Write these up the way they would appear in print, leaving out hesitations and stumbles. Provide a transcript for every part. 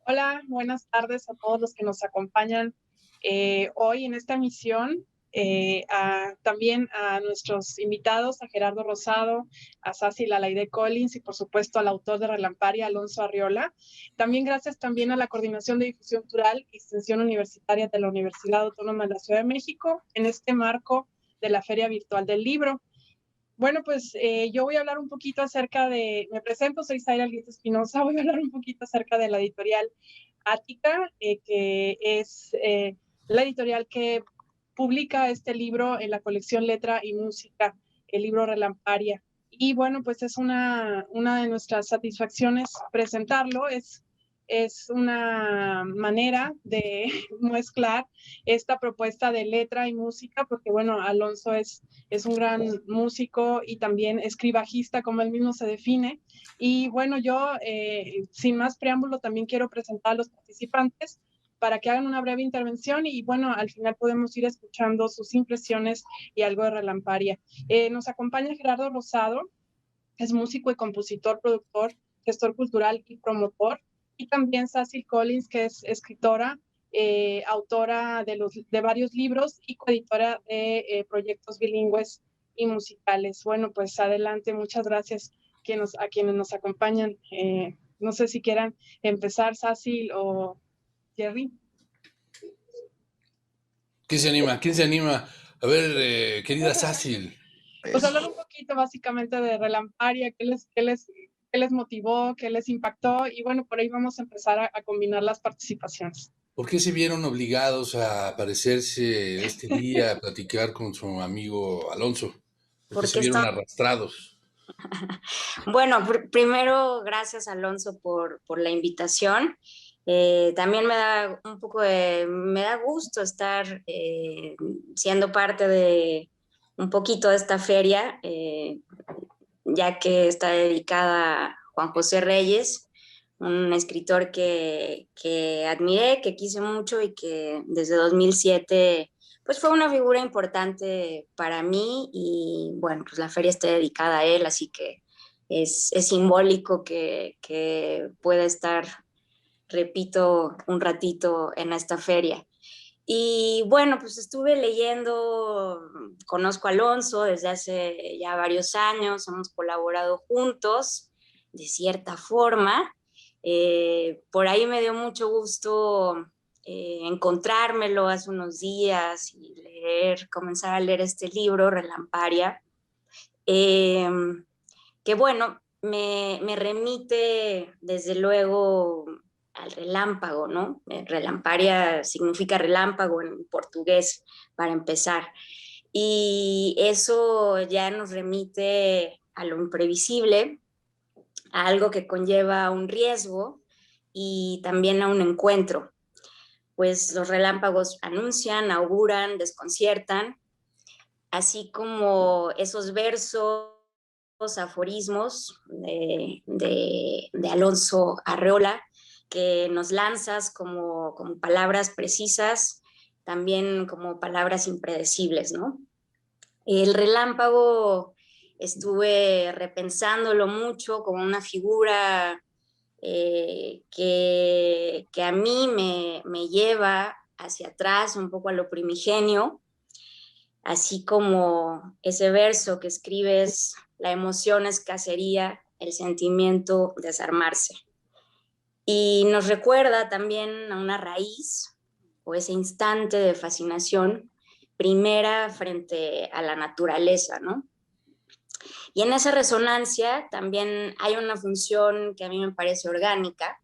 Hola, buenas tardes a todos los que nos acompañan hoy en esta emisión. También a nuestros invitados, a Gerardo Rosado, a Sassy Lalaide Collins y por supuesto al autor de Relamparia, Alonso Arriola. También gracias también a la Coordinación de Difusión Cultural y Extensión Universitaria de la Universidad Autónoma de la Ciudad de México en este marco de la Feria Virtual del Libro. Bueno, pues yo voy a hablar un poquito me presento, soy Zaira Alguito Espinosa, voy a hablar un poquito acerca de la editorial Ática, que es la editorial que publica este libro en la colección Letra y Música, el libro Relamparia. Y bueno, pues es una de nuestras satisfacciones presentarlo, es una manera de mezclar esta propuesta de letra y música, porque bueno, Alonso es un gran músico y también escribajista, como él mismo se define. Y bueno, yo, sin más preámbulo, también quiero presentar a los participantes para que hagan una breve intervención y bueno, al final podemos ir escuchando sus impresiones y algo de Relamparia. Nos acompaña Gerardo Rosado, es músico y compositor, productor, gestor cultural y promotor. Y también Sassy Collins, que es escritora, autora de varios libros y coeditora de proyectos bilingües y musicales. Bueno, pues adelante, muchas gracias a quienes nos acompañan. No sé si quieran empezar, Sassy o Jerry. ¿Quién se anima? ¿Quién se anima? A ver, querida Sácil. Pues hablar un poquito básicamente de Relamparia, qué les motivó, qué les impactó, y bueno, por ahí vamos a empezar a combinar las participaciones. ¿Por qué se vieron obligados a aparecerse este día a platicar con su amigo Alonso? ¿Por qué se Porque vieron está... arrastrados? Bueno, primero, gracias Alonso por la invitación. También me da gusto estar siendo parte de un poquito de esta feria, ya que está dedicada a Juan José Reyes, un escritor que admiré, que quise mucho y que desde 2007 pues fue una figura importante para mí y bueno, pues la feria está dedicada a él, así que es simbólico que pueda estar, repito, un ratito en esta feria. Y bueno, pues estuve leyendo, conozco a Alonso desde hace ya varios años, hemos colaborado juntos de cierta forma. Por ahí me dio mucho gusto encontrármelo hace unos días y comenzar a leer este libro, Relamparia, eh, que bueno, me remite desde luego al relámpago, ¿no? Relamparia significa relámpago en portugués, para empezar. Y eso ya nos remite a lo imprevisible, a algo que conlleva un riesgo y también a un encuentro. Pues los relámpagos anuncian, auguran, desconciertan, así como esos versos, aforismos de Alonso Arreola, que nos lanzas como palabras precisas, también como palabras impredecibles, ¿no? El relámpago estuve repensándolo mucho como una figura que a mí me lleva hacia atrás, un poco a lo primigenio, así como ese verso que escribes, la emoción es cacería, el sentimiento desarmarse. Y nos recuerda también a una raíz o ese instante de fascinación primera frente a la naturaleza, ¿no? Y en esa resonancia también hay una función que a mí me parece orgánica,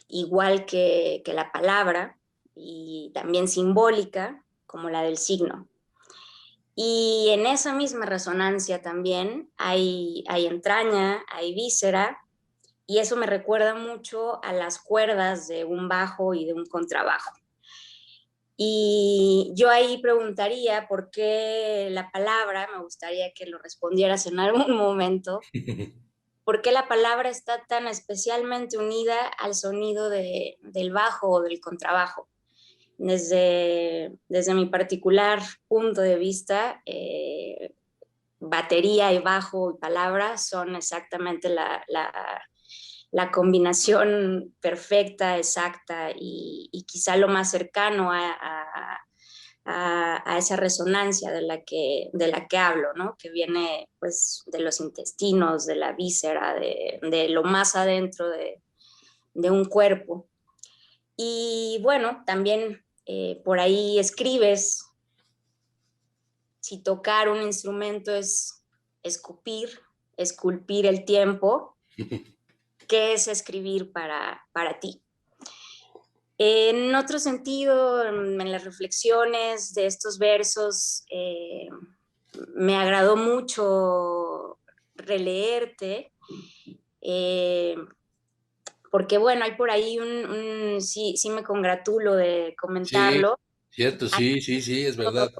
igual que la palabra, y también simbólica, como la del signo. Y en esa misma resonancia también hay entraña, hay víscera, y eso me recuerda mucho a las cuerdas de un bajo y de un contrabajo. Y yo ahí preguntaría por qué la palabra, me gustaría que lo respondieras en algún momento, por qué la palabra está tan especialmente unida al sonido del bajo o del contrabajo. Desde mi particular punto de vista, batería y bajo y palabra son exactamente la combinación perfecta, exacta y quizá lo más cercano a esa resonancia de la que hablo, ¿no? Que viene pues de los intestinos, de la víscera, de lo más adentro de un cuerpo. Y bueno, también por ahí escribes, si tocar un instrumento es esculpir el tiempo, ¿qué es escribir para ti? En otro sentido, en las reflexiones de estos versos, me agradó mucho releerte, porque bueno, hay por ahí sí me congratulo de Sí, comentarlo. cierto, sí, sí, sí, es verdad.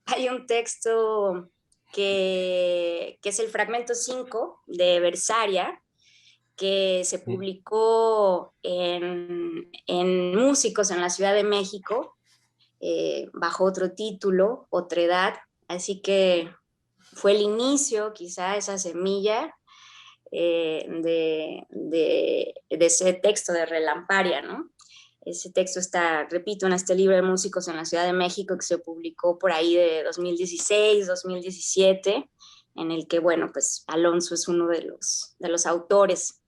Hay un texto que es el fragmento 5 de Versaria, que se publicó en Músicos en la Ciudad de México, bajo otro título, Otredad. Así que fue el inicio, quizá esa semilla de ese texto de Relamparia, ¿no? Ese texto está, repito, en este libro de Músicos en la Ciudad de México que se publicó por ahí de 2016, 2017, en el que, bueno, pues Alonso es uno de los autores.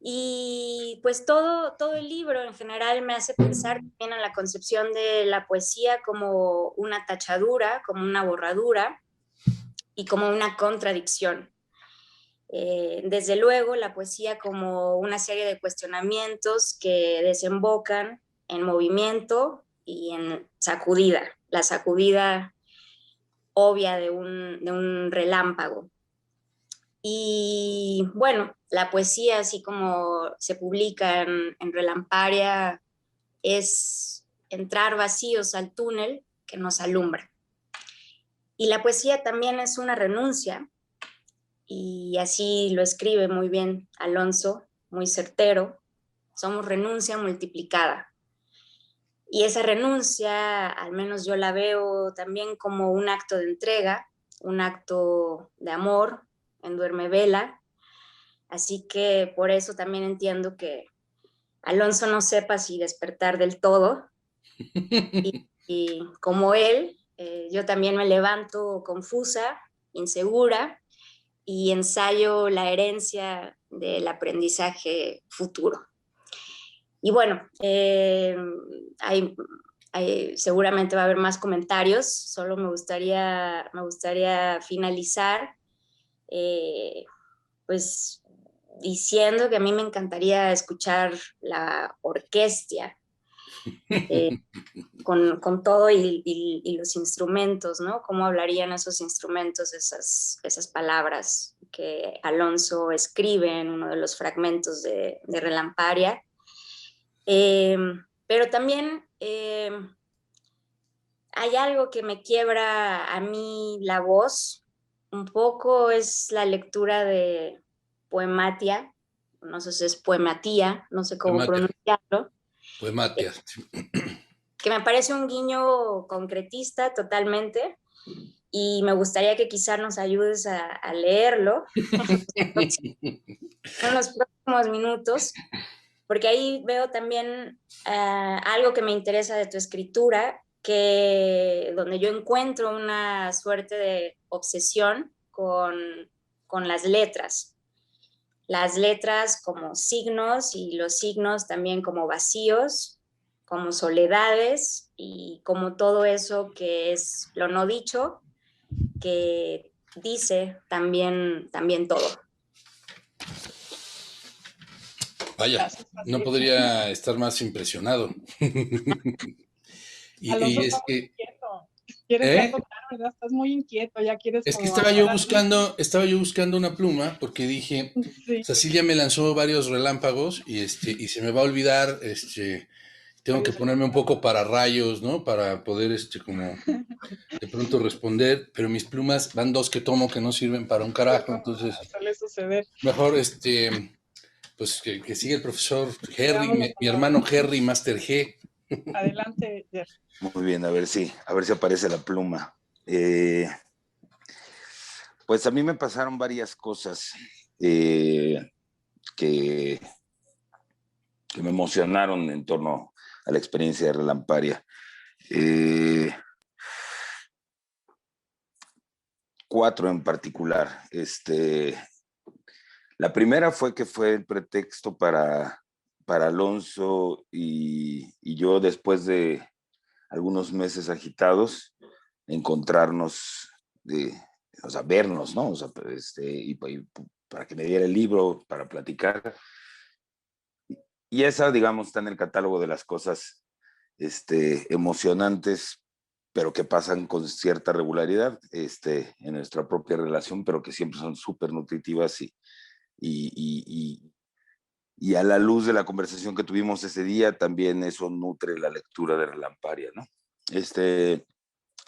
Y pues todo el libro en general me hace pensar también en la concepción de la poesía como una tachadura, como una borradura y como una contradicción. Desde luego, la poesía como una serie de cuestionamientos que desembocan en movimiento y en sacudida, la sacudida obvia de un relámpago. Y bueno, la poesía, así como se publica en Relamparia, es entrar vacíos al túnel que nos alumbra. Y la poesía también es una renuncia, y así lo escribe muy bien Alonso, muy certero. Somos renuncia multiplicada. Y esa renuncia, al menos yo la veo también como un acto de entrega, un acto de amor en Duerme Vela. Así que por eso también entiendo que Alonso no sepa si despertar del todo. Y como él, yo también me levanto confusa, insegura, y ensayo la herencia del aprendizaje futuro. Y bueno, seguramente va a haber más comentarios, solo me gustaría finalizar pues diciendo que a mí me encantaría escuchar la orquesta con todo y los instrumentos, ¿no? ¿Cómo hablarían esos instrumentos, esas palabras que Alonso escribe en uno de los fragmentos de Relamparia? Pero también hay algo que me quiebra a mí la voz, un poco es la lectura de Poematia, no sé si es Poematía, no sé cómo pronunciarlo. Poematia. Que me parece un guiño concretista totalmente, y me gustaría que quizás nos ayudes a leerlo en los próximos minutos, porque ahí veo también algo que me interesa de tu escritura, donde yo encuentro una suerte de obsesión con las letras como signos y los signos también como vacíos, como soledades y como todo eso que es lo no dicho, que dice también todo. Vaya, no podría estar más impresionado. Alonso y está es muy que, inquieto. Quieres ya tocar, ¿verdad? Estás muy inquieto, ya quieres es que como hacer algo. estaba yo buscando una pluma porque dije, Sí, Cecilia me lanzó varios relámpagos y se me va a olvidar, tengo que ponerme un poco para rayos, ¿no? Para poder, como de pronto responder, pero mis plumas van dos que tomo que no sirven para un carajo, entonces suele suceder. mejor, pues que siga el profesor Harry, Veamos la mi palabra. hermano Harry, Master G. Adelante, Jeff. Muy bien, a ver si aparece la pluma. Pues a mí me pasaron varias cosas. que me emocionaron en torno a la experiencia de Relamparia. 4 en particular. La primera fue que fue el pretexto para Alonso y yo, después de algunos meses agitados, encontrarnos, o sea, vernos, ¿no? O sea, y para que me diera el libro, para platicar. Y esa, digamos, está en el catálogo de las cosas emocionantes, pero que pasan con cierta regularidad en nuestra propia relación, pero que siempre son súper nutritivas y a la luz de la conversación que tuvimos ese día, también eso nutre la lectura de Relamparia, ¿no?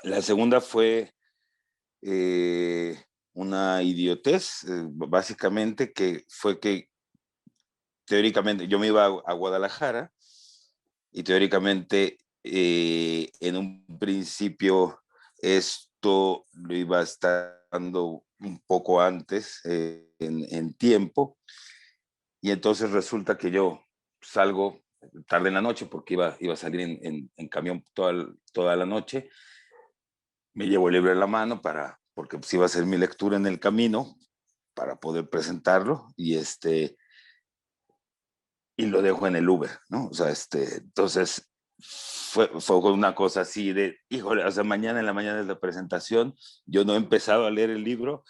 La segunda fue una idiotez, básicamente, que fue que teóricamente yo me iba a Guadalajara y teóricamente en un principio esto lo iba a estar dando un poco antes en tiempo, y entonces resulta que yo salgo tarde en la noche porque iba a salir en camión toda la noche. Me llevo el libro en la mano porque pues iba a hacer mi lectura en el camino para poder presentarlo, y lo dejo en el Uber, ¿no? O sea, entonces fue una cosa así de, híjole, o sea, mañana en la mañana de la presentación, yo no he empezado a leer el libro,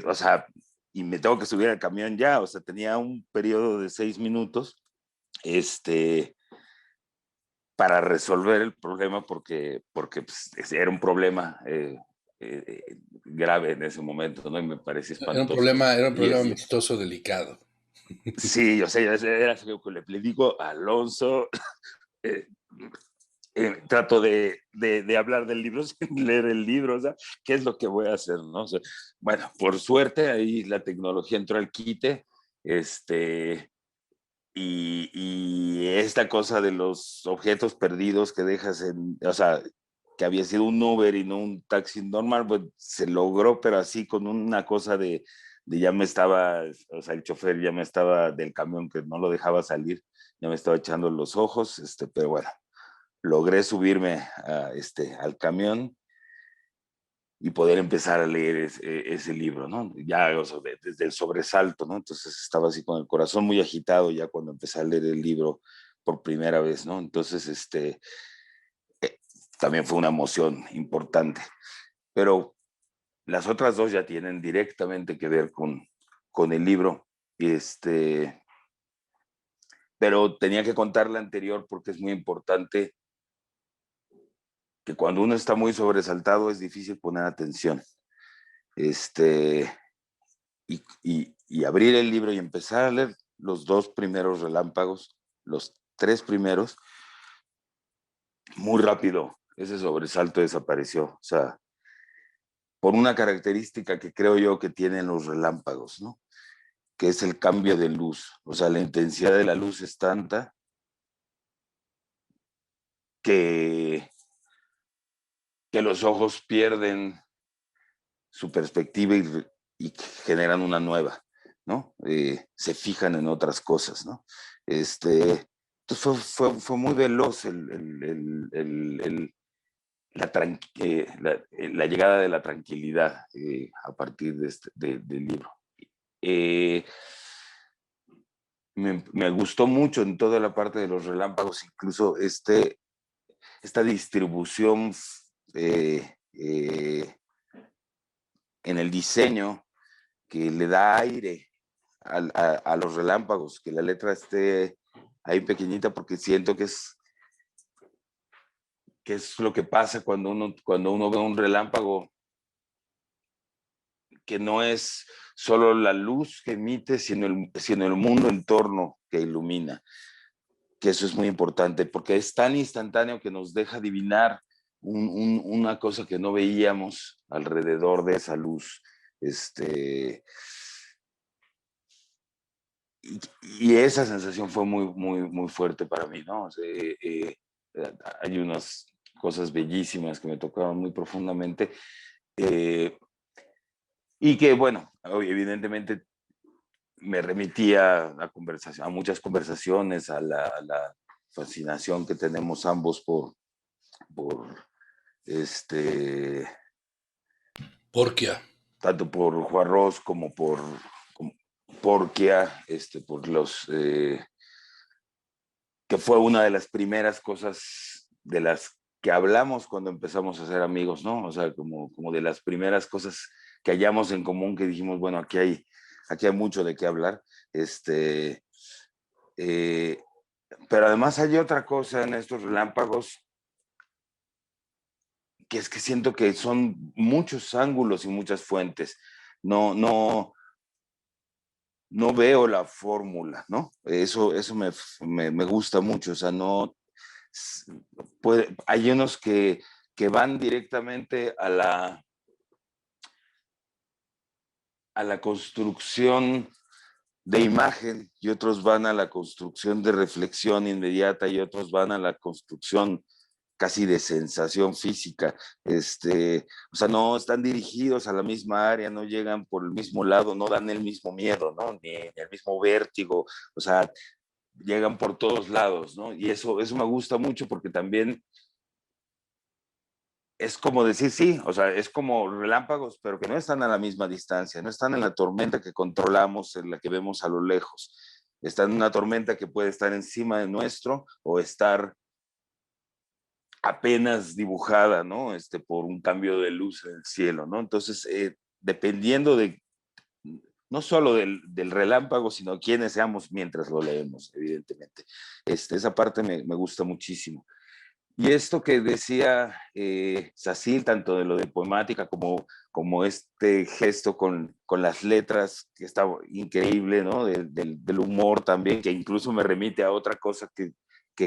o sea, y me tengo que subir al camión ya, o sea, tenía un periodo de 6 minutos, para resolver el problema, porque pues, era un problema grave en ese momento, ¿no? Y me parece espantoso. Era un problema amistoso delicado. Sí, o sea, era lo que le digo a Alonso. Trato de hablar del libro sin leer el libro, o sea, ¿qué es lo que voy a hacer, no? O sea, bueno, por suerte ahí la tecnología entró al quite, y esta cosa de los objetos perdidos que dejas o sea, que había sido un Uber y no un taxi normal, pues se logró, pero así con una cosa de ya me estaba, o sea, el chofer ya me estaba del camión que no lo dejaba salir, ya me estaba echando los ojos, pero bueno, logré subirme al camión y poder empezar a leer ese libro, ¿no? Ya, o sea, desde el sobresalto, ¿no? Entonces estaba así con el corazón muy agitado ya cuando empecé a leer el libro por primera vez, ¿no? Entonces, también fue una emoción importante. Pero las otras dos ya tienen directamente que ver con el libro. Pero tenía que contar la anterior porque es muy importante, que cuando uno está muy sobresaltado es difícil poner atención. Y abrir el libro y empezar a leer los 2 primeros relámpagos, los 3 primeros, muy rápido ese sobresalto desapareció. O sea, por una característica que creo yo que tienen los relámpagos, ¿no? Que es el cambio de luz. O sea, la intensidad de la luz es tanta que los ojos pierden su perspectiva y generan una nueva, ¿no? Se fijan en otras cosas, ¿no? Entonces fue muy veloz la llegada de la tranquilidad a partir del libro. Me gustó mucho en toda la parte de los relámpagos, incluso esta distribución en el diseño que le da aire a los relámpagos, que la letra esté ahí pequeñita, porque siento que es lo que pasa cuando uno ve un relámpago, que no es solo la luz que emite, sino el mundo en torno que ilumina, que eso es muy importante, porque es tan instantáneo que nos deja adivinar una cosa que no veíamos alrededor de esa luz. Y esa sensación fue muy, muy, muy fuerte para mí, ¿no? O sea, hay unas cosas bellísimas que me tocaron muy profundamente, y que, bueno, evidentemente me remitía a muchas conversaciones, a la fascinación que tenemos ambos por Porquia. tanto por Juarros como por Porquia, por los que fue una de las primeras cosas de las que hablamos cuando empezamos a ser amigos, ¿no? O sea, como de las primeras cosas que hallamos en común, que dijimos, bueno, aquí hay mucho de qué hablar. Pero además hay otra cosa en estos relámpagos, que es que siento que son muchos ángulos y muchas fuentes. No veo la fórmula, ¿no? Eso me gusta mucho. O sea, hay unos que van directamente a la construcción de imagen, y otros van a la construcción de reflexión inmediata, y otros van a la construcción casi de sensación física. O sea, no están dirigidos a la misma área, no llegan por el mismo lado, no dan el mismo miedo, ¿no? Ni el mismo vértigo. O sea, llegan por todos lados, ¿no? Y eso me gusta mucho, porque también es como decir, sí, o sea, es como relámpagos, pero que no están a la misma distancia, no están en la tormenta que controlamos, en la que vemos a lo lejos. Están en una tormenta que puede estar encima de nuestro, o estar apenas dibujada, ¿no? Por un cambio de luz en el cielo, ¿no? Entonces, dependiendo no solo del relámpago, sino quiénes seamos mientras lo leemos, evidentemente. Esa parte me gusta muchísimo. Y esto que decía Sacil, tanto de lo de poemática como este gesto con las letras, que está increíble, ¿no? Del humor también, que incluso me remite a otra cosa que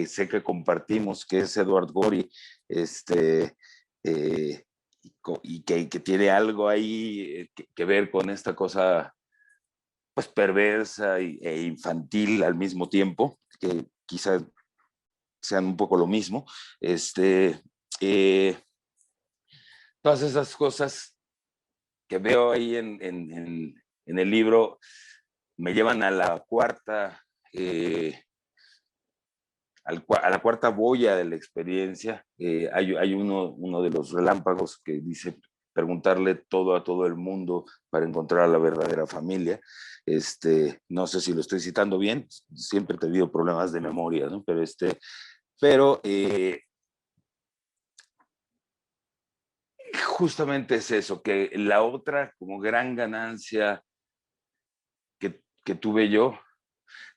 sé que compartimos, que es Edward Gorey, y que tiene algo ahí que ver con esta cosa, pues, perversa e infantil al mismo tiempo, que quizás sean un poco lo mismo. Todas esas cosas que veo ahí en el libro me llevan a la cuarta, a la cuarta boya de la experiencia. Hay uno de los relámpagos que dice preguntarle todo a todo el mundo para encontrar a la verdadera familia. No sé si lo estoy citando bien, siempre he tenido problemas de memoria, ¿no? Pero justamente es eso, que la otra como gran ganancia que tuve yo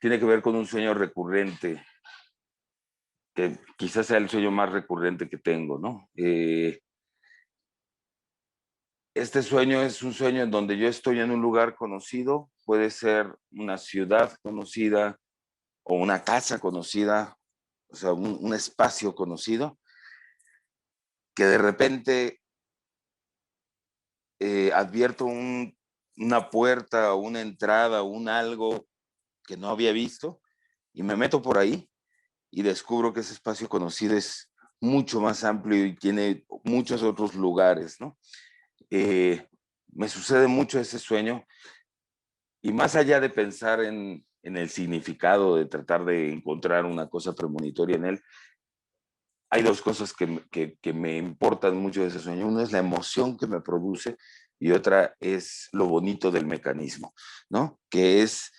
tiene que ver con un sueño recurrente, que quizás sea el sueño más recurrente que tengo, ¿no? Este sueño es un sueño en donde yo estoy en un lugar conocido, puede ser una ciudad conocida o una casa conocida, o sea, un espacio conocido, que de repente advierto una puerta o una entrada o un algo que no había visto, y me meto por ahí y descubro que ese espacio conocido es mucho más amplio y tiene muchos otros lugares, ¿no? Me sucede mucho ese sueño, y más allá de pensar en el significado, de tratar de encontrar una cosa premonitoria en él, hay dos cosas que me importan mucho de ese sueño. Una es la emoción que me produce, y otra es lo bonito del mecanismo, ¿no? Que es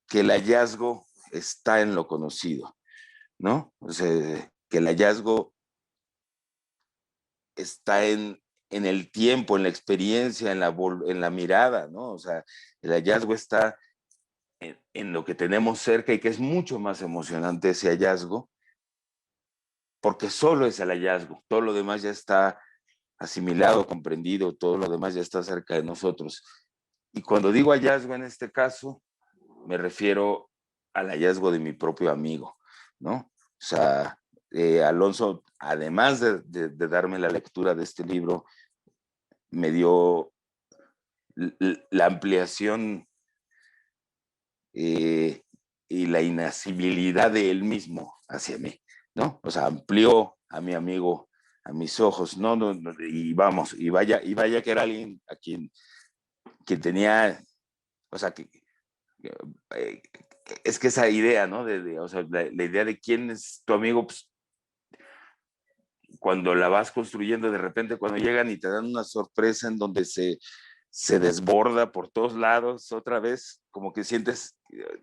que el hallazgo está en lo conocido, ¿no? O sea, que el hallazgo está en el tiempo, en la experiencia, en la mirada, ¿no? O sea, el hallazgo está en lo que tenemos cerca, y que es mucho más emocionante ese hallazgo, porque solo es el hallazgo, todo lo demás ya está asimilado, comprendido, todo lo demás ya está cerca de nosotros. Y cuando digo hallazgo en este caso, me refiero al hallazgo de mi propio amigo, ¿no? O sea, Alonso, además de darme la lectura de este libro, me dio la ampliación y la inasibilidad de él mismo hacia mí, ¿no? O sea, amplió a mi amigo a mis ojos, ¿no? Y vamos, y vaya que era alguien a quien tenía, o sea, que eh, es que esa idea, ¿no? O sea, la idea de quién es tu amigo, pues, cuando la vas construyendo, de repente cuando llegan y te dan una sorpresa en donde se desborda por todos lados otra vez, como que sientes,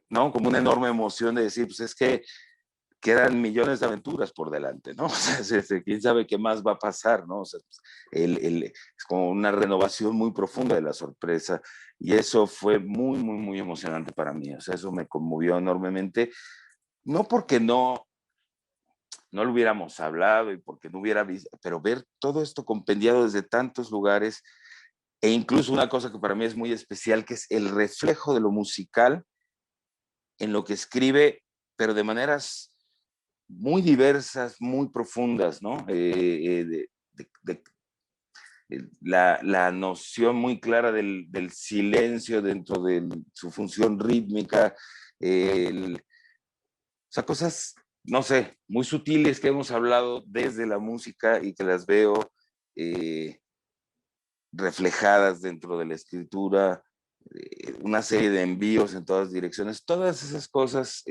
¿no? Como una enorme emoción de decir, pues es que quedan millones de aventuras por delante, ¿no? O sea, quién sabe qué más va a pasar, ¿no? O sea, pues, es como una renovación muy profunda de la sorpresa y eso fue muy, muy, muy emocionante para mí. O sea, eso me conmovió enormemente, no porque no lo hubiéramos hablado y porque no hubiera visto, pero ver todo esto compendiado desde tantos lugares e incluso una cosa que para mí es muy especial, que es el reflejo de lo musical en lo que escribe, pero de maneras muy diversas, muy profundas, ¿no? La noción muy clara del silencio dentro de su función rítmica, o sea, cosas, no sé, muy sutiles que hemos hablado desde la música y que las veo reflejadas dentro de la escritura, una serie de envíos en todas direcciones, todas esas cosas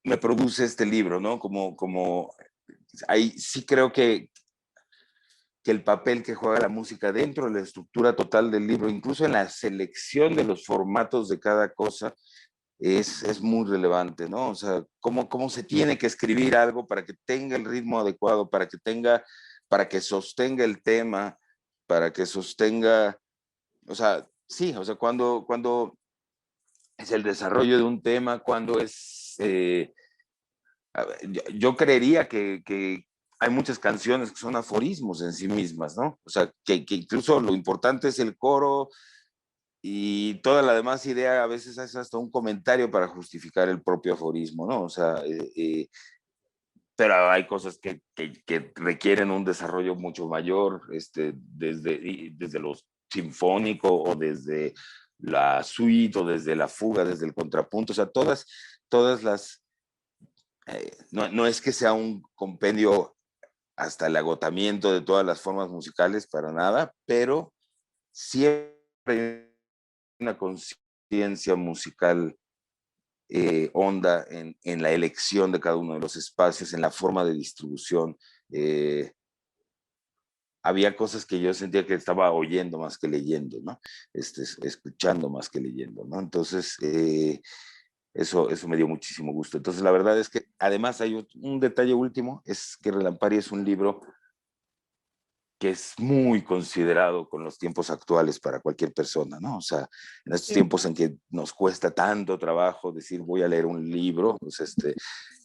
me produce este libro, ¿no? Como ahí sí creo que el papel que juega la música dentro de la estructura total del libro, incluso en la selección de los formatos de cada cosa, es muy relevante, ¿no? O sea, cómo se tiene que escribir algo para que tenga el ritmo adecuado, para que sostenga el tema, para que sostenga, o sea, sí, o sea, cuando es el desarrollo de un tema, cuando es, a ver, yo creería que hay muchas canciones que son aforismos en sí mismas, ¿no? O sea, que incluso lo importante es el coro, y toda la demás idea a veces es hasta un comentario para justificar el propio aforismo, ¿no? O sea, pero hay cosas que requieren un desarrollo mucho mayor, desde lo sinfónico o desde la suite o desde la fuga, desde el contrapunto, o sea, todas las, no es que sea un compendio hasta el agotamiento de todas las formas musicales para nada, pero siempre una conciencia musical honda en la elección de cada uno de los espacios, en la forma de distribución. Había cosas que yo sentía que estaba oyendo más que leyendo, ¿no? Escuchando más que leyendo, ¿no? Entonces, eso me dio muchísimo gusto. Entonces, la verdad es que además hay un detalle último, es que Relamparia es un libro que es muy considerado con los tiempos actuales para cualquier persona, ¿no? O sea, en estos tiempos en que nos cuesta tanto trabajo decir voy a leer un libro, pues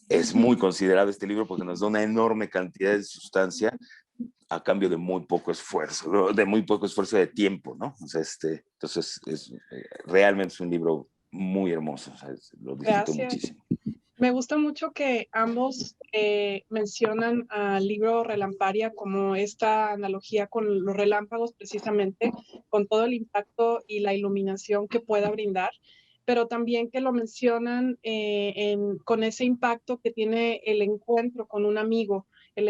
es muy considerado este libro porque nos da una enorme cantidad de sustancia a cambio de muy poco esfuerzo, ¿no? De muy poco esfuerzo de tiempo, ¿no? O sea, entonces realmente es un libro muy hermoso, o sea, lo disfruto Gracias. muchísimo. Me gusta mucho que ambos mencionan al libro Relamparia como esta analogía con los relámpagos, precisamente, con todo el impacto y la iluminación que pueda brindar, pero también que lo mencionan con ese impacto que tiene el encuentro con un amigo, el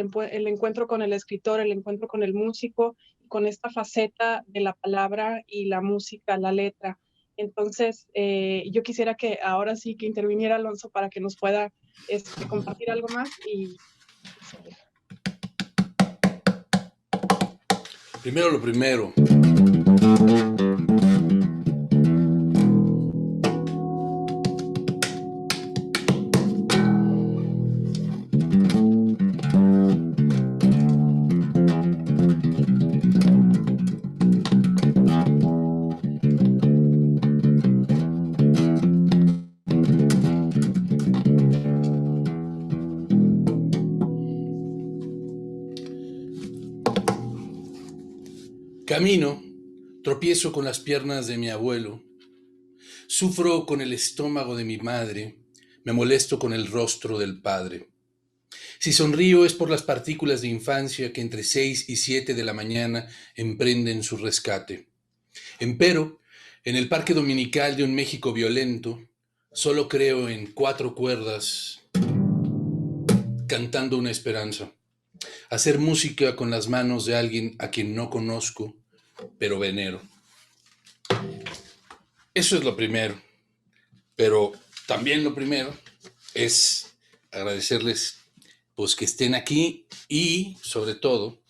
encuentro con el escritor, el encuentro con el músico, con esta faceta de la palabra y la música, la letra. Entonces, yo quisiera que ahora sí que interviniera Alonso para que nos pueda compartir algo más y seguir. Primero lo primero. Camino, tropiezo con las piernas de mi abuelo, sufro con el estómago de mi madre, me molesto con el rostro del padre. Si sonrío es por las partículas de infancia que entre 6 y 7 de la mañana emprenden su rescate. Empero, en el parque dominical de un México violento, solo creo en 4 cuerdas cantando una esperanza. Hacer música con las manos de alguien a quien no conozco, pero venero. Eso es lo primero, pero también lo primero es agradecerles pues que estén aquí y sobre todo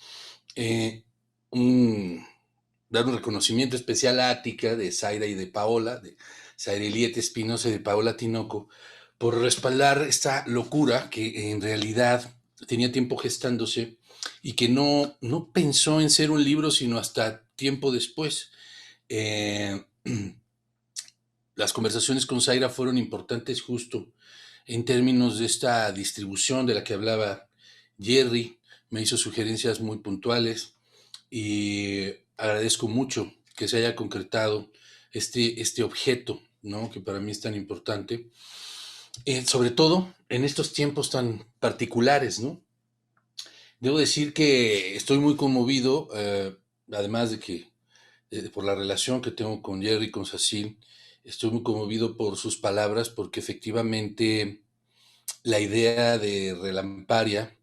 eh, dar un reconocimiento especial a Ática, de Zaira y de Paola, de Zaira Eliette Espinosa y de Paola Tinoco, por respaldar esta locura que en realidad tenía tiempo gestándose y que no pensó en ser un libro sino hasta tiempo después. Eh, las conversaciones con Zaira fueron importantes justo en términos de esta distribución de la que hablaba Jerry. Me hizo sugerencias muy puntuales y agradezco mucho que se haya concretado este objeto, ¿no? Que para mí es tan importante, sobre todo en estos tiempos tan particulares, ¿no? Debo decir que estoy muy conmovido, además de que por la relación que tengo con Jerry, con Cecil, estoy muy conmovido por sus palabras, porque efectivamente la idea de Relamparia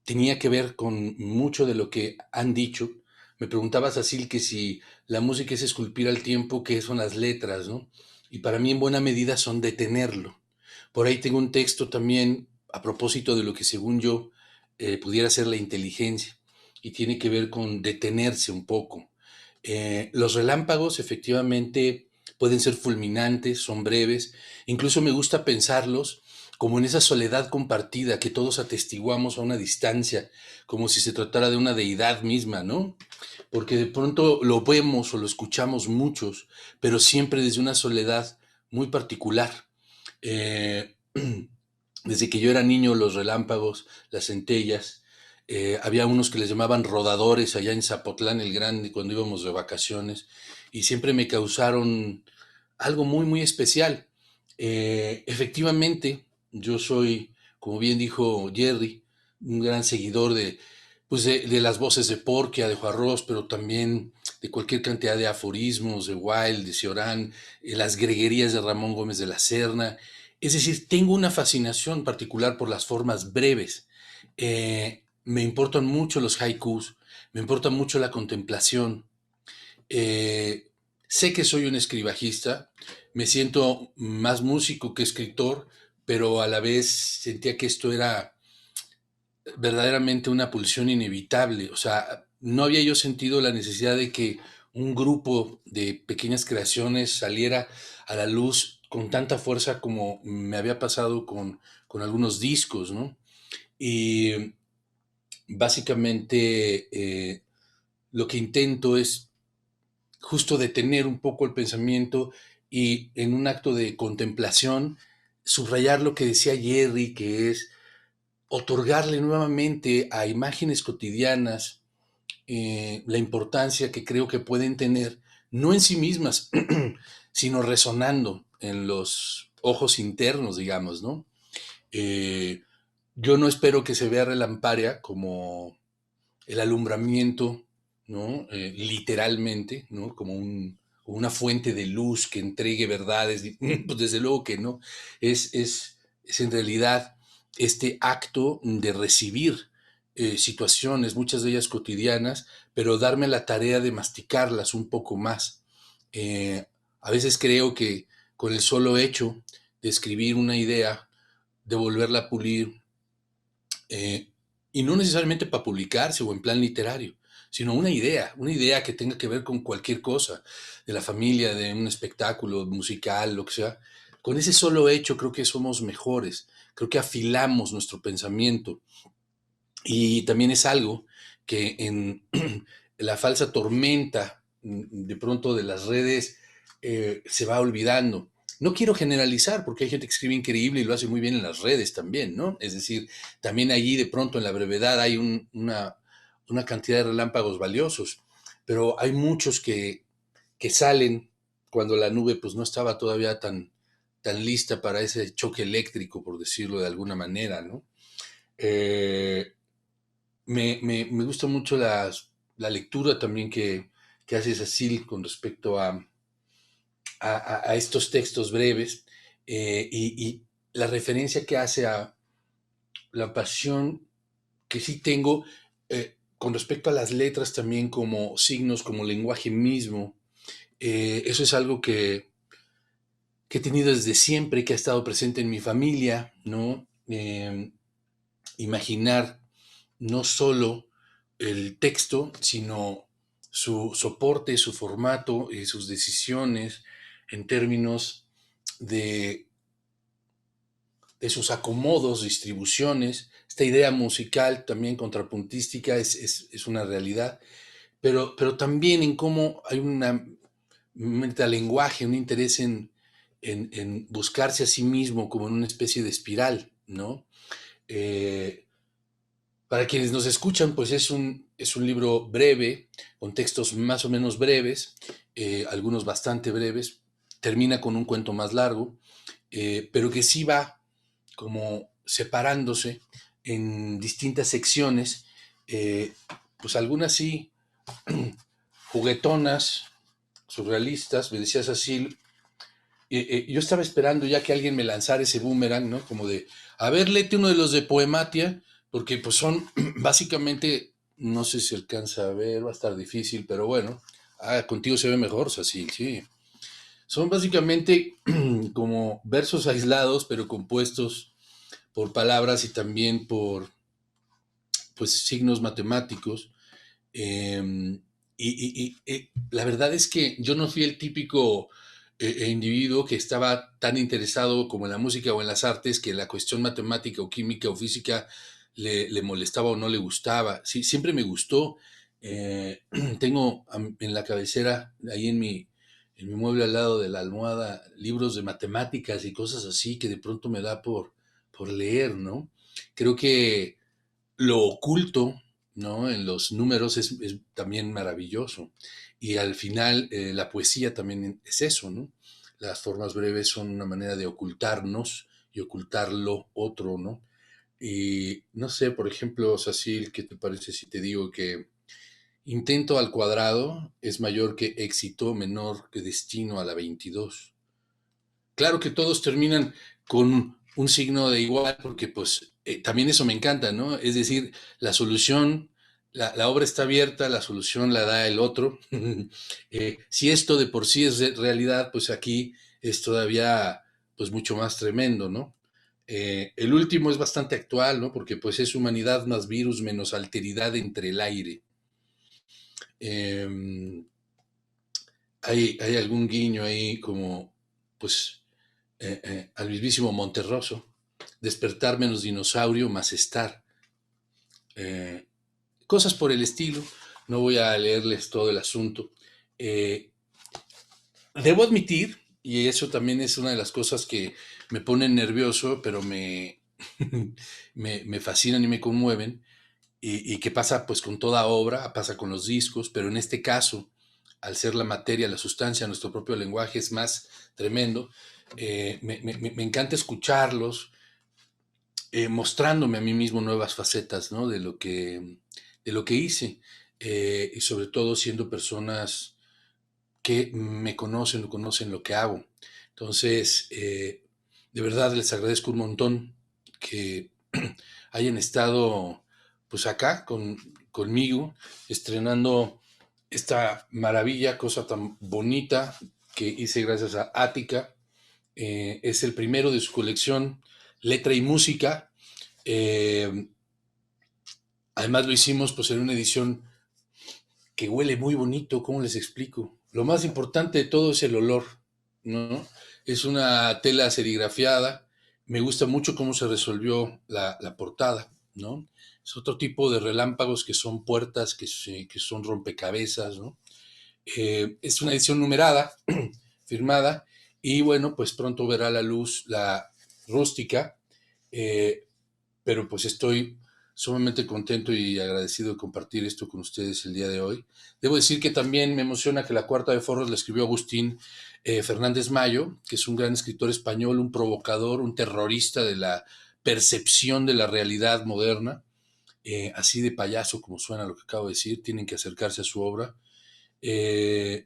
tenía que ver con mucho de lo que han dicho. Me preguntaba Cecil que si la música es esculpir al tiempo, ¿qué son las letras, no? Y para mí en buena medida son detenerlo. Por ahí tengo un texto también a propósito de lo que según yo pudiera ser la inteligencia y tiene que ver con detenerse un poco. Los relámpagos efectivamente pueden ser fulminantes, son breves, incluso me gusta pensarlos como en esa soledad compartida que todos atestiguamos a una distancia, como si se tratara de una deidad misma, ¿no? Porque de pronto lo vemos o lo escuchamos muchos, pero siempre desde una soledad muy particular. Eh, Desde que yo era niño, los relámpagos, las centellas, había unos que les llamaban rodadores allá en Zapotlán el Grande cuando íbamos de vacaciones y siempre me causaron algo muy, muy especial. Efectivamente, yo soy, como bien dijo Jerry, un gran seguidor de las voces de Porcia, de Juarros, pero también de cualquier cantidad de aforismos, de Wilde, de Cioran, las greguerías de Ramón Gómez de la Serna. Es decir, tengo una fascinación particular por las formas breves. Me importan mucho los haikus, me importa mucho la contemplación. Eh, Sé que soy un escribajista, me siento más músico que escritor, pero a la vez sentía que esto era verdaderamente una pulsión inevitable. O sea, no había yo sentido la necesidad de que un grupo de pequeñas creaciones saliera a la luz con tanta fuerza como me había pasado con algunos discos, ¿no? Y básicamente lo que intento es justo detener un poco el pensamiento y en un acto de contemplación subrayar lo que decía Jerry, que es otorgarle nuevamente a imágenes cotidianas la importancia que creo que pueden tener, no en sí mismas, sino resonando en los ojos internos, digamos, ¿no? Eh, yo no espero que se vea Relamparia como el alumbramiento, ¿no? Literalmente, ¿no? Como una fuente de luz que entregue verdades, pues desde luego que no, es en realidad este acto de recibir situaciones, muchas de ellas cotidianas, pero darme la tarea de masticarlas un poco más. Eh, a veces creo que con el solo hecho de escribir una idea, de volverla a pulir, eh, y no necesariamente para publicarse o en plan literario, sino una idea que tenga que ver con cualquier cosa, de la familia, de un espectáculo musical, lo que sea. Con ese solo hecho creo que somos mejores, creo que afilamos nuestro pensamiento y también es algo que en la falsa tormenta de pronto de las redes se va olvidando. No quiero generalizar porque hay gente que escribe increíble y lo hace muy bien en las redes también, ¿no? Es decir, también allí de pronto en la brevedad hay una cantidad de relámpagos valiosos, pero hay muchos que salen cuando la nube pues no estaba todavía tan lista para ese choque eléctrico, por decirlo de alguna manera, ¿no? Eh, Me gusta mucho la lectura también que hace Cecil con respecto a estos textos breves y la referencia que hace a la pasión que sí tengo con respecto a las letras también como signos, como lenguaje mismo. Eso es algo que he tenido desde siempre, que ha estado presente en mi familia, ¿no? Imaginar no solo el texto, sino su soporte, su formato y sus decisiones en términos de, de sus acomodos, distribuciones. Esta idea musical también contrapuntística es una realidad, pero también en cómo hay una metalenguaje, un interés en buscarse a sí mismo como en una especie de espiral, ¿no? Eh, para quienes nos escuchan, pues es un libro breve, con textos más o menos breves, algunos bastante breves, termina con un cuento más largo, pero que sí va como separándose en distintas secciones, eh, pues algunas sí juguetonas, surrealistas, me decías así, yo estaba esperando ya que alguien me lanzara ese boomerang, ¿no? Como de, a ver, léete uno de los de Poematia, porque pues son básicamente, no sé si alcanza a ver, va a estar difícil, pero bueno, contigo se ve mejor, Cecil, sí. Son básicamente como versos aislados, pero compuestos por palabras y también por, pues, signos matemáticos. La verdad es que yo no fui el típico individuo que estaba tan interesado como en la música o en las artes, que la cuestión matemática o química o física le molestaba o no le gustaba. Sí, siempre me gustó. Eh, Tengo en la cabecera, ahí en mi mueble al lado de la almohada, libros de matemáticas y cosas así que de pronto me da por leer, ¿no? Creo que lo oculto, ¿no? En los números es también maravilloso. Y al final la poesía también es eso, ¿no? Las formas breves son una manera de ocultarnos y ocultar lo otro, ¿no? Y no sé, por ejemplo, Sacil, ¿qué te parece si te digo que intento al cuadrado es mayor que éxito, menor que destino a la 22? Claro que todos terminan con un signo de igual, porque pues también eso me encanta, ¿no? Es decir, la solución, la obra está abierta, la solución la da el otro. Si esto de por sí es realidad, pues aquí es todavía pues mucho más tremendo, ¿no? El último es bastante actual, ¿no? Porque pues es humanidad más virus menos alteridad entre el aire. Eh, hay algún guiño ahí como, pues, al mismísimo Monterroso, despertar menos dinosaurio, más estar. Eh, Cosas por el estilo, no voy a leerles todo el asunto. Eh, Debo admitir, y eso también es una de las cosas que me ponen nervioso, pero me fascinan y me conmueven, y que pasa pues con toda obra, pasa con los discos, pero en este caso, al ser la materia, la sustancia, nuestro propio lenguaje es más tremendo. Me encanta escucharlos, mostrándome a mí mismo nuevas facetas, ¿no? De lo que hice, y sobre todo siendo personas que me conocen lo que hago. Entonces, de verdad les agradezco un montón que hayan estado pues acá conmigo, estrenando esta maravilla, cosa tan bonita que hice gracias a Ática. Es el primero de su colección Letra y Música. Eh, Además lo hicimos pues en una edición que huele muy bonito, ¿cómo les explico? Lo más importante de todo es el olor, ¿no? Es una tela serigrafiada, me gusta mucho cómo se resolvió la portada, ¿no? Es otro tipo de relámpagos que son puertas, que son rompecabezas, ¿no? Es una edición numerada, firmada, y bueno, pues pronto verá la luz la rústica, eh, pero pues estoy sumamente contento y agradecido de compartir esto con ustedes el día de hoy. Debo decir que también me emociona que la cuarta de Forros la escribió Agustín Fernández Mayo, que es un gran escritor español, un provocador, un terrorista de la percepción de la realidad moderna, así de payaso como suena lo que acabo de decir, tienen que acercarse a su obra.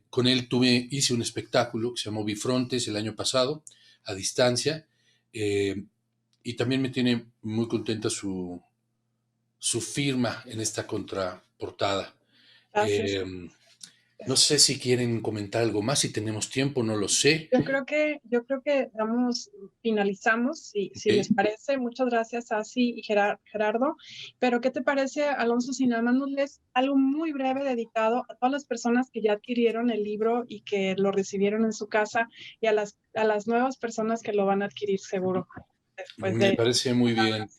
Con él hice un espectáculo que se llamó Bifrontes el año pasado, a distancia, eh, y también me tiene muy contenta su firma en esta contraportada. Gracias. Eh, No sé si quieren comentar algo más, si tenemos tiempo, no lo sé. Yo creo que finalizamos, si les Ok. parece. Muchas gracias, Asi y Gerardo. Pero, ¿qué te parece, Alonso, si nada más nos lees algo muy breve dedicado a todas las personas que ya adquirieron el libro y que lo recibieron en su casa, y a las nuevas personas que lo van a adquirir seguro después Me de parece muy bien.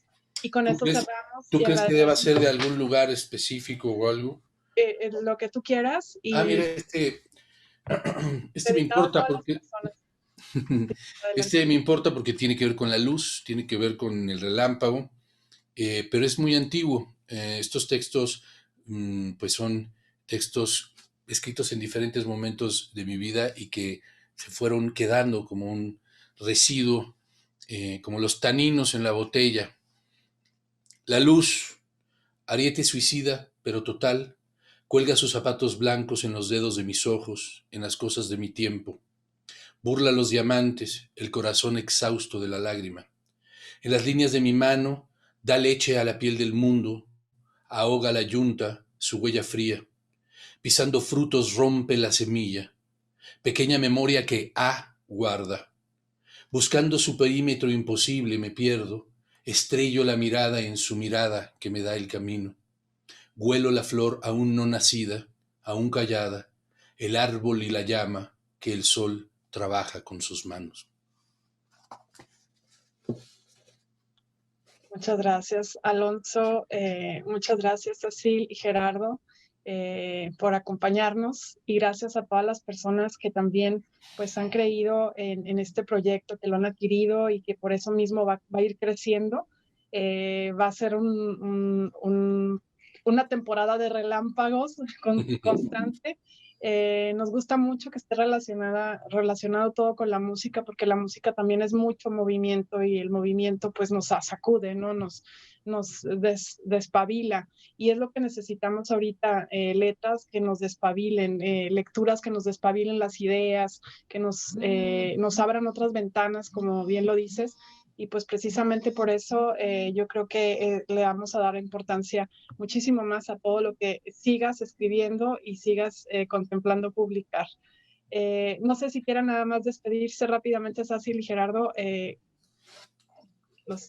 y con ¿Tú eso crees, cerramos tú y crees que deba agradecemos ser de algún lugar específico o algo? lo que tú quieras Ah, mira, y este me dedicado a importa todas las porque personas. Sí, adelante. este me importa porque tiene que ver con la luz, tiene que ver con el relámpago, pero es muy antiguo. Estos textos, pues son textos escritos en diferentes momentos de mi vida y que se fueron quedando como un residuo, como los taninos en la botella. La luz, ariete suicida, pero total, cuelga sus zapatos blancos en los dedos de mis ojos, en las cosas de mi tiempo. Burla los diamantes, el corazón exhausto de la lágrima. En las líneas de mi mano, da leche a la piel del mundo, ahoga la yunta, su huella fría. Pisando frutos rompe la semilla, pequeña memoria que A guarda. Buscando su perímetro imposible me pierdo, estrello la mirada en su mirada que me da el camino. Huelo la flor aún no nacida, aún callada, el árbol y la llama que el sol trabaja con sus manos. Muchas gracias, Alonso. Muchas gracias, Cecil y Gerardo, por acompañarnos, y gracias a todas las personas que también pues han creído en este proyecto, que lo han adquirido y que por eso mismo va a ir creciendo. Va a ser una temporada de relámpagos constante. Nos gusta mucho que esté relacionado todo con la música, porque la música también es mucho movimiento, y el movimiento pues nos sacude, ¿no? Nos despabila, y es lo que necesitamos ahorita: letras que nos despabilen, lecturas que nos despabilen las ideas, que nos abran otras ventanas, como bien lo dices. Y pues precisamente por eso yo creo que le vamos a dar importancia muchísimo más a todo lo que sigas escribiendo y sigas contemplando publicar. No sé si quieran nada más despedirse rápidamente, Cecil y Gerardo.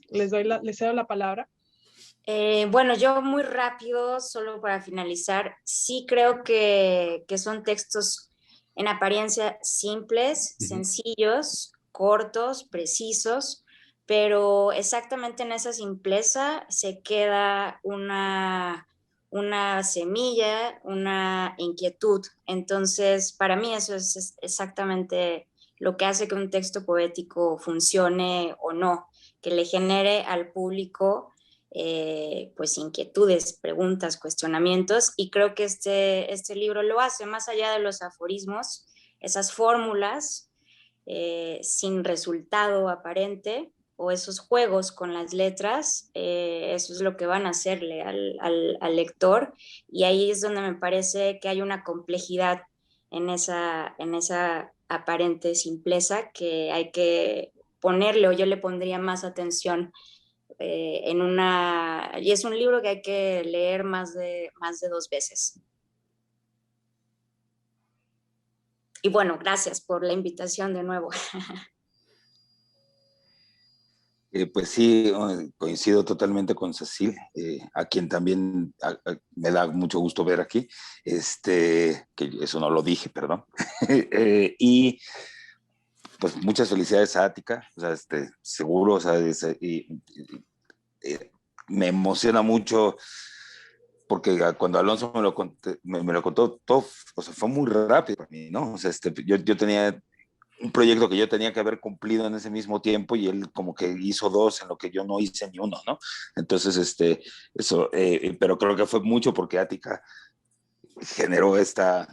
Les cedo la palabra. Bueno, yo muy rápido, solo para finalizar, sí creo que son textos en apariencia simples, sencillos, cortos, precisos, pero exactamente en esa simpleza se queda una semilla, una inquietud. Entonces, para mí eso es exactamente lo que hace que un texto poético funcione o no, que le genere al público pues inquietudes, preguntas, cuestionamientos, y creo que este libro lo hace más allá de los aforismos, esas fórmulas sin resultado aparente, o esos juegos con las letras. Eso es lo que van a hacerle al lector, y ahí es donde me parece que hay una complejidad en esa aparente simpleza que hay que ponerle, o yo le pondría más atención y es un libro que hay que leer más de 2 veces. Y bueno, gracias por la invitación de nuevo. Pues sí, coincido totalmente con Cecil, a quien también me da mucho gusto ver aquí, que eso no lo dije, perdón. Y pues muchas felicidades a Ática, o sea, seguro, o sea, me emociona mucho porque cuando Alonso me lo contó todo, o sea, fue muy rápido para mí, ¿no? O sea, yo tenía un proyecto que yo tenía que haber cumplido en ese mismo tiempo, y él como que hizo dos en lo que yo no hice ni uno, ¿no? Entonces, eso, pero creo que fue mucho porque Ática generó esta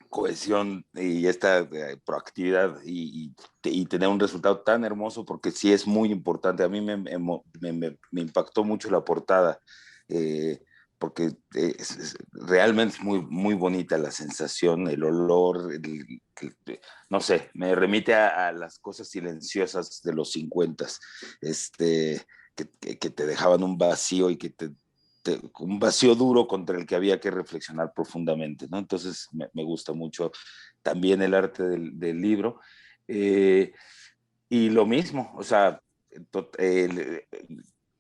cohesión y esta proactividad, y tener un resultado tan hermoso, porque sí es muy importante. A mí me impactó mucho la portada, porque realmente es muy, muy bonita la sensación, el olor, no sé, me remite a las cosas silenciosas de los 50, que te dejaban un vacío y que un vacío duro contra el que había que reflexionar profundamente, ¿no? Entonces me gusta mucho también el arte del libro. Y lo mismo, o sea,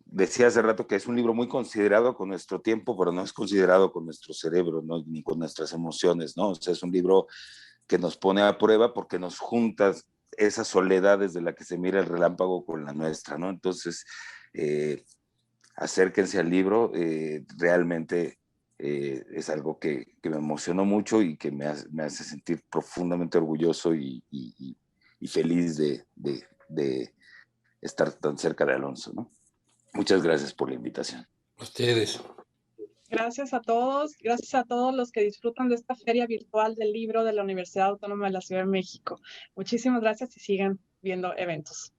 decía hace rato que es un libro muy considerado con nuestro tiempo, pero no es considerado con nuestro cerebro, ¿no? Ni con nuestras emociones, ¿no? O sea, es un libro que nos pone a prueba porque nos junta esa soledad desde la que se mira el relámpago con la nuestra, ¿no? Entonces, acérquense al libro, realmente es algo que me emocionó mucho y que me hace sentir profundamente orgulloso y feliz de estar tan cerca de Alonso, ¿no? Muchas gracias por la invitación. Ustedes. Gracias a todos los que disfrutan de esta feria virtual del libro de la Universidad Autónoma de la Ciudad de México. Muchísimas gracias y sigan viendo eventos.